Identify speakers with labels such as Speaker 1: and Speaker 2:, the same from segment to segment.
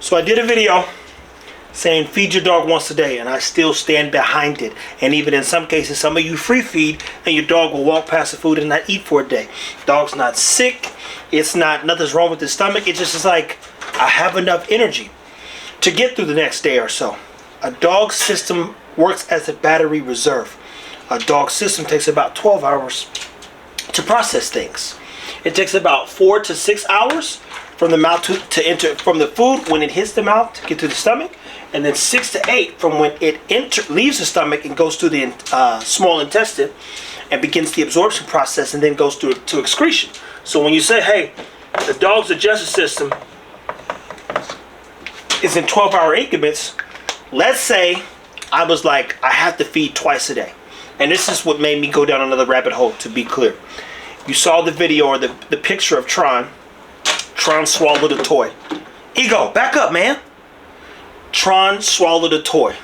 Speaker 1: So I did a video saying feed your dog once a day, and I still stand behind it. And even in some cases, some of you free feed and your dog will walk past the food and not eat for a day. Dog's not sick. It's not, nothing's wrong with his stomach. It just is like, I have enough energy to get through the next day or so. A dog's system works as a battery reserve. A dog's system takes about 12 hours to process things. It takes about 4 to 6 hours from the mouth to enter, from the food when it hits the mouth to get to the stomach, and then 6 to 8 from when it leaves the stomach and goes through the small intestine and begins the absorption process, and then goes through to excretion. So when you say, hey, the dog's digestive system is in 12-hour increments, let's say I was like, I have to feed twice a day. And this is what made me go down another rabbit hole, to be clear. You saw the video or the picture of Tron. Tron swallowed a toy. Ego, back up, man. Tron swallowed a toy.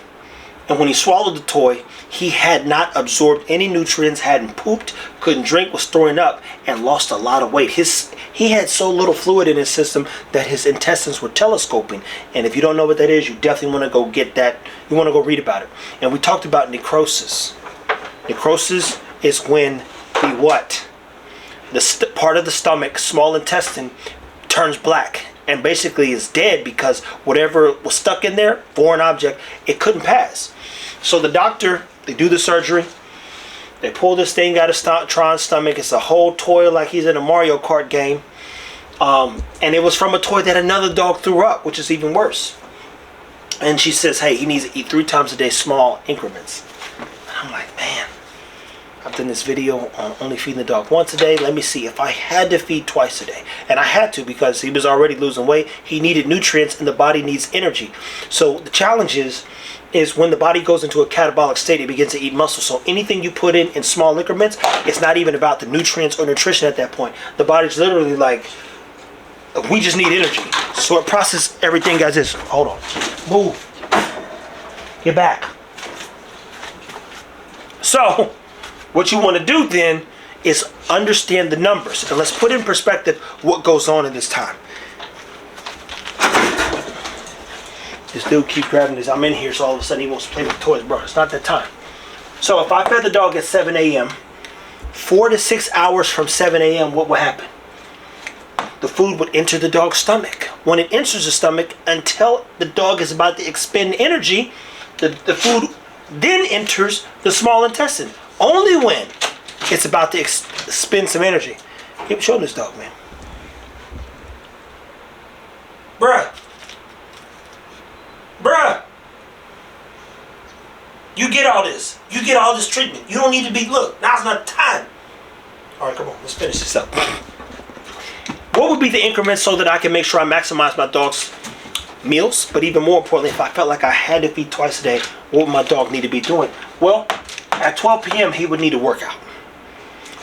Speaker 1: And when he swallowed the toy, he had not absorbed any nutrients, hadn't pooped, couldn't drink, was throwing up, and lost a lot of weight. He had so little fluid in his system that his intestines were telescoping. And if you don't know what that is, you definitely want to go get that. You want to go read about it. And we talked about necrosis. Necrosis is when the what? The part of the stomach, small intestine, turns black and basically is dead because whatever was stuck in there, foreign object, it couldn't pass. So the doctor, they do the surgery, they pull this thing out of Tron's stomach. It's a whole toy like he's in a Mario Kart game. And it was from a toy that another dog threw up, which is even worse. And she says, hey, he needs to eat 3 times a day, small increments. I'm like, man, I've done this video on only feeding the dog once a day. Let me see if I had to feed twice a day. And I had to because he was already losing weight. He needed nutrients and the body needs energy. So the challenge is when the body goes into a catabolic state, it begins to eat muscle. So anything you put in small increments, it's not even about the nutrients or nutrition at that point. The body's literally like, we just need energy. So it processes everything as is. Hold on. Move. Get back. So what you want to do then is understand the numbers. And let's put in perspective what goes on in this time. This dude keep grabbing this. I'm in here, so all of a sudden he wants to play with toys. Bro, it's not that time. So if I fed the dog at 7 a.m., 4 to 6 hours from 7 a.m., what will happen? The food would enter the dog's stomach. When it enters the stomach, until the dog is about to expend energy, the food then enters the small intestine. Only when it's about to expend some energy. Keep showing this dog, man. Bruh. You get all this. You get all this treatment. You don't need to be, look, now's not the time. All right, come on, let's finish this up. What would be the increments so that I can make sure I maximize my dog's meals? But even more importantly, if I felt like I had to feed twice a day, what would my dog need to be doing? Well, at 12 p.m., he would need a workout.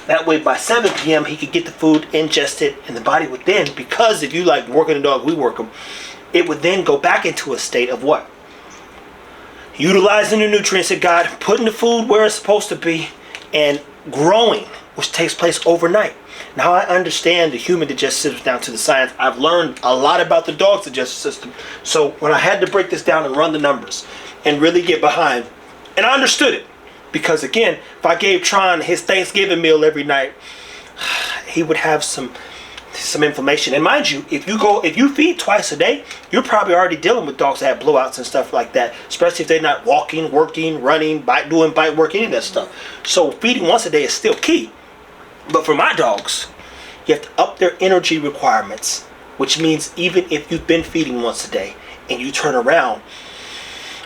Speaker 1: That way, by 7 p.m., he could get the food ingested, and the body would then, because if you like working a dog, we work them, it would then go back into a state of what? Utilizing the nutrients it got, putting the food where it's supposed to be, and growing, which takes place overnight. Now I understand the human digestive system down to the science. I've learned a lot about the dog's digestive system. So when I had to break this down and run the numbers and really get behind, and I understood it. Because again, if I gave Tron his Thanksgiving meal every night, he would have some inflammation. And mind you, if you feed twice a day, you're probably already dealing with dogs that have blowouts and stuff like that, especially if they're not walking, working, running, doing bite work, any of that stuff. So feeding once a day is still key. But for my dogs, you have to up their energy requirements, which means even if you've been feeding once a day and you turn around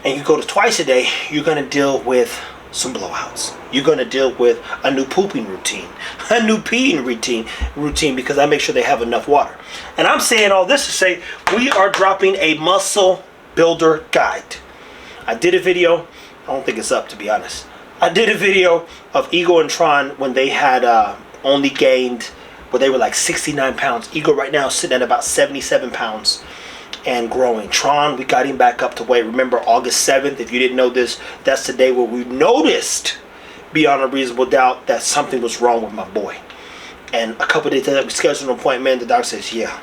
Speaker 1: and you go to twice a day, you're going to deal with some blowouts. You're going to deal with a new pooping routine, a new peeing routine because I make sure they have enough water. And I'm saying all this to say we are dropping a muscle builder guide. I did a video. I don't think it's up, to be honest. I did a video of Ego and Tron when they had only gained, where they were like 69 pounds. Ego right now is sitting at about 77 pounds and growing. Tron, we got him back up to weight. Remember August 7th, if you didn't know this, that's the day where we noticed beyond a reasonable doubt that something was wrong with my boy. And a couple of days later, we scheduled an appointment. The doctor says, yeah,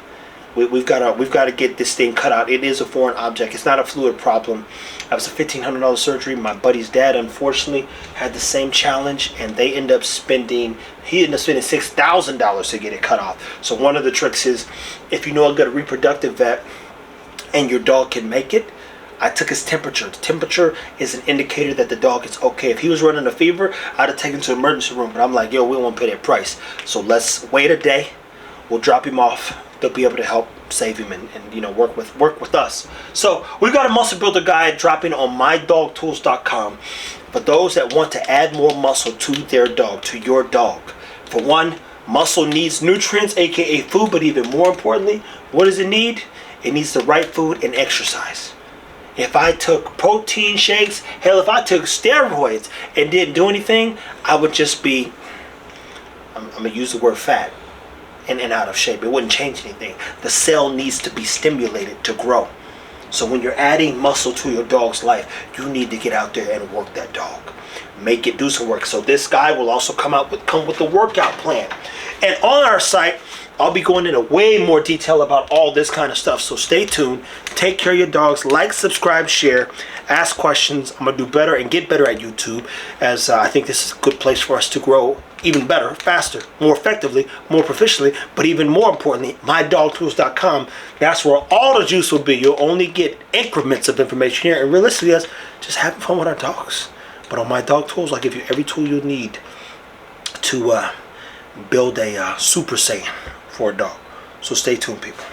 Speaker 1: We've got to get this thing cut out. It is a foreign object. It's not a fluid problem. That was a $1,500 surgery. My buddy's dad, unfortunately, had the same challenge, and he ended up spending $6,000 to get it cut off. So one of the tricks is, if you know a good reproductive vet and your dog can make it, I took his temperature. The temperature is an indicator that the dog is okay. If he was running a fever, I'd have taken him to the emergency room. But I'm like, yo, we won't pay that price. So let's wait a day. We'll drop him off. They'll be able to help save him and work with us. So we got a muscle builder guide dropping on mydogtools.com for those that want to add more muscle to their dog, to your dog. For one, muscle needs nutrients, aka food, but even more importantly, what does it need? It needs the right food and exercise. If I took protein shakes, hell, if I took steroids and didn't do anything, I would just be, I'm going to use the word fat and out of shape. It wouldn't change anything. The cell needs to be stimulated to grow. So when you're adding muscle to your dog's life, you need to get out there and work that dog. Make it do some work. So this guy will also come with a workout plan. And on our site, I'll be going into way more detail about all this kind of stuff. So stay tuned. Take care of your dogs. Like, subscribe, share, ask questions. I'm going to do better and get better at YouTube, as I think this is a good place for us to grow even better, faster, more effectively, more proficiently, but even more importantly, mydogtools.com. That's where all the juice will be. You'll only get increments of information here, and realistically, us just having fun with our dogs. But on My Dog Tools, I'll give you every tool you need to build a Super Saiyan for a dog. So stay tuned, people.